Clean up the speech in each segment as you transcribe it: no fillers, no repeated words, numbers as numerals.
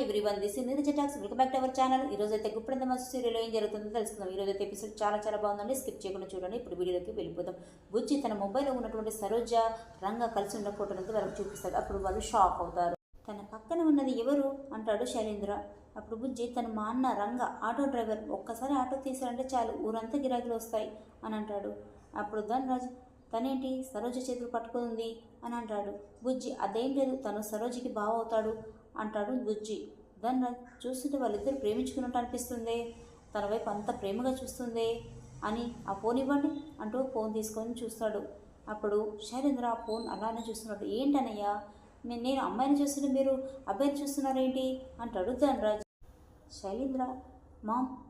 Everyone, this is Neeraja talks. Welcome back to our channel. ఈ రోజు అయితే గుప్పడంత మనసు సీరియల్లో ఏం జరుగుతుందో తెలుసుకుందాం. ఈ రోజు అయితే ఎపిసోడ్ చాలా బాగుందండి. స్కిప్ చేయకుండా చూడండి. ఇప్పుడు వీడియోలోకి వెళ్ళిపోదాం. బుజ్జి తన మొబైల్లో ఉన్నటువంటి సరోజ రంగా కలిసి ఉన్న ఫోటోలతో వాళ్ళకి చూపిస్తాడు. అప్పుడు వాళ్ళు షాక్ అవుతారు. తన పక్కన ఉన్నది ఎవరు అంటాడు శైలేంద్ర. అప్పుడు బుజ్జి తన మా అన్న రంగా ఆటో డ్రైవర్, ఒక్కసారి ఆటో తీసారంటే చాలు ఊరంతా గిరాకీలు వస్తాయి అని అంటాడు. అప్పుడు ధనరాజ్ తనేంటి సరోజ చేతులు పట్టుకుంది అని అంటాడు. బుజ్జి అదేం లేదు, తను సరోజకి బావ అవుతాడు అంటాడు బుజ్జి. ధనరాజ్ చూస్తుంటే వాళ్ళిద్దరు ప్రేమించుకున్నట్టు అనిపిస్తుంది, తన వైపు అంత ప్రేమగా చూస్తుంది అని ఆ ఫోన్ ఇవ్వండి అంటూ ఫోన్ తీసుకొని చూస్తాడు. అప్పుడు శైలేంద్ర ఆ ఫోన్ అలానే చూస్తున్నాడు. ఏంటనయ్యా, నేను అమ్మాయిని చూస్తుంటే మీరు అబ్బాయిని చూస్తున్నారేంటి అంటాడు ధనరాజ్. శైలేంద్ర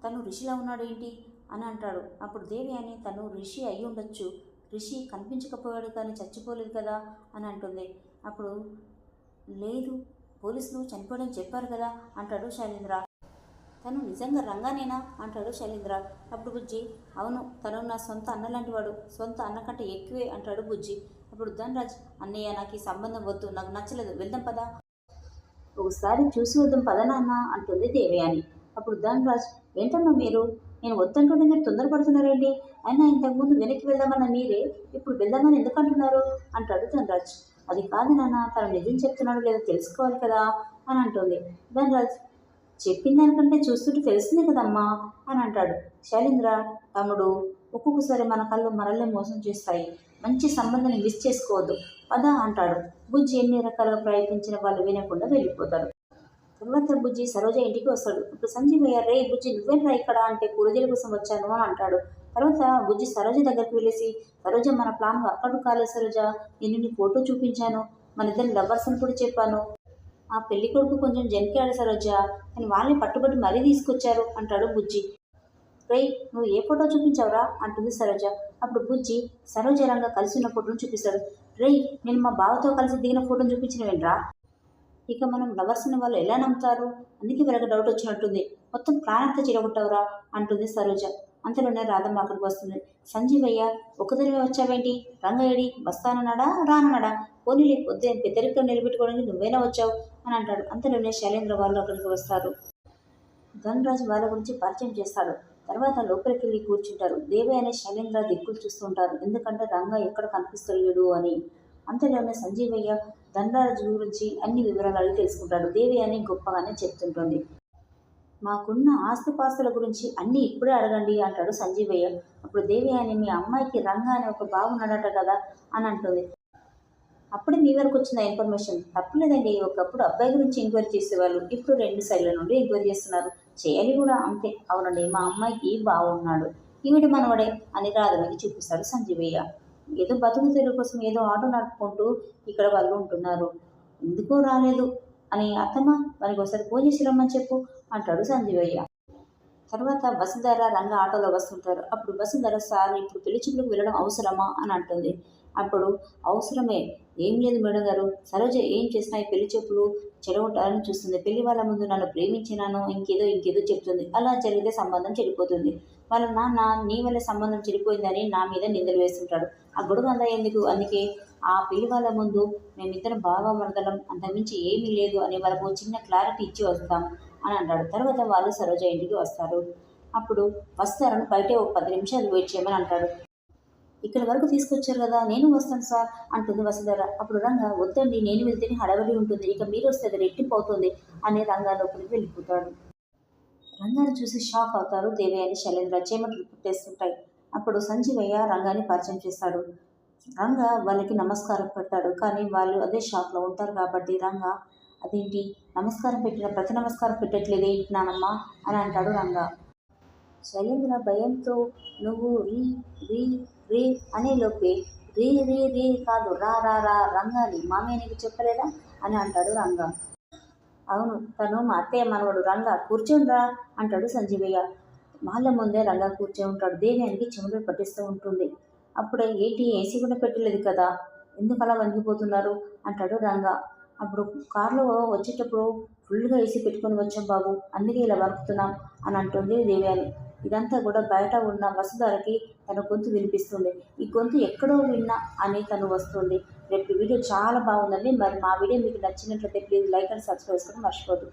తను రిషిలా ఉన్నాడు ఏంటి అని అంటాడు. అప్పుడు దేవి అని తను రిషి అయి ఉండొచ్చు, రిషి కనిపించకపోయాడు కానీ చచ్చిపోలేదు కదా అని అంటుంది. అప్పుడు లేదు, పోలీసులు చనిపోవడం చెప్పారు కదా అంటాడు శైలేంద్ర. తను నిజంగా రంగానేనా అంటాడు శైలేంద్ర. అప్పుడు బుజ్జి అవును, తను నా సొంత అన్న లాంటి వాడు, సొంత అన్న కంటే ఎక్కువే అంటాడు బుజ్జి. అప్పుడు ధనరాజ్ అన్నయ్య నాకు ఈ సంబంధం వద్దు, నాకు నచ్చలేదు, వెళ్దాం పదా, ఒకసారి చూసి వద్దాం పద నాన్న అంటుంది దేవయాని. అప్పుడు ధనరాజ్ ఏంటమ్మా మీరు, నేను వద్దంటుంటే మీరు తొందరపడుతున్నారేంటి, అయినా ఇంతకుముందు వెనక్కి వెళ్దామన్న మీరే ఇప్పుడు వెళ్దామని ఎందుకు అంటున్నారు అంటాడు ధనరాజ్. అది కాదు నాన్న, తను నిజం చెప్తున్నాడు లేదో తెలుసుకోవాలి కదా అని అంటుంది. ధనరాజ్ చెప్పిన దానికంటే చూస్తుంటే తెలుస్తుంది కదమ్మా అని అంటాడు. శైలేంద్ర తమ్ముడు, ఒక్కొక్కసారి మన కళ్ళు మనల్ని మోసం చేస్తాయి, మంచి సంబంధాన్ని మిస్ చేసుకోవద్దు పదా అంటాడు. బుజ్జి ఎన్ని రకాలుగా ప్రయత్నించిన వాళ్ళు వినకుండా వెళ్ళిపోతారు. తర్వాత బుజ్జి సరోజ ఇంటికి వస్తాడు. ఇప్పుడు సంజీవయ్య రే బుజ్జి నువ్వేంట్రా ఇక్కడ అంటే పూజల కోసం వచ్చాను అని అంటాడు. తర్వాత బుజ్జి సరోజ దగ్గరికి వెళ్ళేసి సరోజ మన ప్లాన్ వర్కౌట్ కాలేదు సరోజ, నేను నీ ఫోటో చూపించాను, మన ఇద్దరు లవర్స్ అని కూడా చెప్పాను, ఆ పెళ్లి కొడుకు కొంచెం జంకాడు సరోజ, కానీ వాళ్ళని పట్టుబట్టి మరీ తీసుకొచ్చారు అంటాడు బుజ్జి. రే నువ్వు ఏ ఫోటో చూపించావురా అంటుంది సరోజ. అప్పుడు బుజ్జి సరోజ రంగా కలిసి ఉన్న ఫోటోను చూపిస్తాడు. రే నేను మా బావతో కలిసి దిగిన ఫోటోను చూపించినవేంట్రా, ఇక మనం లవర్స్ అని వాళ్ళు ఎలా నమ్ముతారు, అందుకే వాళ్ళకి డౌట్ వచ్చినట్టుంది, మొత్తం ప్లాన్ అంతా చిరగొట్టవురా అంటుంది సరోజ. అంతలోనే రాధమ్మ అక్కడికి వస్తుంది. సంజీవయ్య ఒకదానివే వచ్చావేంటి, రంగయ్యడి వస్తానన్నాడా రానన్నాడా, పోనీలే వద్దే పెద్దరికం నిలబెట్టుకోవడానికి నువ్వేనా వచ్చావు అని అంటాడు. అంతలోనే శైలేంద్ర వాళ్ళు అక్కడికి వస్తారు. ధనరాజ్ వాళ్ళ గురించి పరిచయం చేస్తాడు. తర్వాత లోపలికి వెళ్ళి కూర్చుంటారు. దేవి అనే శైలేంద్ర దిక్కులు చూస్తుంటారు, ఎందుకంటే రంగా ఎక్కడ కనిపిస్తలేడు అని. అంతలోనే సంజీవయ్య ధనరాజు గురించి అన్ని వివరాలు అడిగి తెలుసుకుంటాడు. దేవి అని గొప్పగానే చెప్తుంటుంది. మాకున్న ఆస్తిపాస్తుల గురించి అన్నీ ఇప్పుడే అడగండి అంటాడు సంజీవయ్య. అప్పుడు దేవి అని మీ అమ్మాయికి రంగా అనే ఒక బాగున్నాడట కదా అని అంటుంది. అప్పుడే మీ వరకు వచ్చిన ఇన్ఫర్మేషన్ తప్పలేదండి, ఒకప్పుడు అబ్బాయి గురించి ఎంక్వైరీ చేసేవాళ్ళు, ఇప్పుడు 2 సైడ్ల నుండి ఎంక్వైరీ చేస్తున్నారు, చేయాలి కూడా అంతే. అవునండి, మా అమ్మాయికి బాగున్నాడు, ఈవిడ మనవడే అని రాధవకి చూపిస్తాడు సంజీవయ్య. ఏదో బతుకు తెరువు కోసం ఏదో ఆటో నడుపుకుంటూ ఇక్కడ వాళ్ళు ఉంటున్నారు, ఎందుకో రాలేదు అని అత్తమ్మ మనకి ఒకసారి ఫోన్ చేసి రమ్మని చెప్పు అంటాడు సంజీవయ్య. తర్వాత వసుంధర రంగ ఆటోలో వస్తుంటారు. అప్పుడు వసుంధర సార్ ఇప్పుడు పెళ్లి చూపులకు వెళ్ళడం అవసరమా అని అంటుంది. అప్పుడు అవసరమే, ఏం లేదు మేడం గారు, సరోజ ఏం చేసినా ఈ పెళ్లి చూపులు చెడగొట్టాలని చూస్తుంది, పెళ్లి వాళ్ళ ముందు నన్ను ప్రేమించినాను ఇంకేదో చెప్తుంది, అలా జరిగితే సంబంధం చెడిపోతుంది, వాళ్ళ నాన్న నీ వల్ల సంబంధం చెడిపోయిందని నా మీద నిందలు వేస్తుంటాడు, ఆ గొడవ అంతా ఎందుకు, అందుకే ఆ పెళ్లి వాళ్ళ ముందు మేమిద్దరం బాగా మరదలం, అంతకుమించి ఏమీ లేదు అని వాళ్ళకు చిన్న క్లారిటీ ఇచ్చి వస్తాం అని అంటాడు. తర్వాత వాళ్ళు సరోజ ఇంటికి వస్తారు. అప్పుడు వస్తారని బయటే ఒక 10 నిమిషాలు వెయిట్ చేయమని అంటాడు. ఇక్కడ వరకు తీసుకొచ్చారు కదా, నేను వస్తాను సార్ అంటుంది వసుంధర. అప్పుడు రంగా వద్దండి, నేను వెళ్తేనే హడావిడి ఉంటుంది, ఇక మీరు వస్తే అది రెట్టింపు అవుతుంది అని రంగా లోపలికి వెళ్ళిపోతాడు. రంగాన్ని చూసి షాక్ అవుతారు దేవి అని శైలేంద్ర, చేమట్లు పుట్టేస్తుంటాయి. అప్పుడు సంజీవయ్య రంగాన్ని పరిచయం చేస్తాడు. రంగా వాళ్ళకి నమస్కారం పెడతాడు, కానీ వాళ్ళు అదే షాక్లో ఉంటారు కాబట్టి రంగా అదేంటి నమస్కారం పెట్టిన ప్రతి నమస్కారం పెట్టట్లేదే నానమ్మ అని అంటాడు రంగా. శైలేంద్ర భయంతో నువ్వు రీ రీ రీ అనే లోపే రీ రీ రీ కాదు రా రా రా రంగాని మామయ్య నీకు చెప్పలేదా అని అంటాడు రంగా. అవును, తను మా అత్తయ్య మనవడు రంగా, కూర్చోండ్రా అంటాడు సంజీవయ్య. వాళ్ళ ముందే రంగా కూర్చొని ఉంటాడు. దేవ్యానికి చెమటలు పట్టిస్తూ ఉంటుంది. అప్పుడే ఏంటి ఏసీ కూడా పెట్టలేదు కదా, ఎందుకు అలా వణికిపోతున్నారు అంటాడు రంగా. అప్పుడు కారులో వచ్చేటప్పుడు ఫుల్గా ఏసీ పెట్టుకొని వచ్చాం బాబు, అందుకే ఇలా వణుకుతున్నాం అని అంటుంది దేవ్యాని. ఇదంతా కూడా బయట ఉన్న వసుధరకి తన గొంతు వినిపిస్తుంది. ఈ గొంతు ఎక్కడో విన్నా అని తను వస్తుంది. రేపు వీడియో చాలా బాగుందండి. మరి మా వీడియో మీకు నచ్చినట్లయితే ప్లీజ్ లైక్ అండ్ సబ్స్క్రైబ్ చేసుకోవడం మర్చిపోద్దు.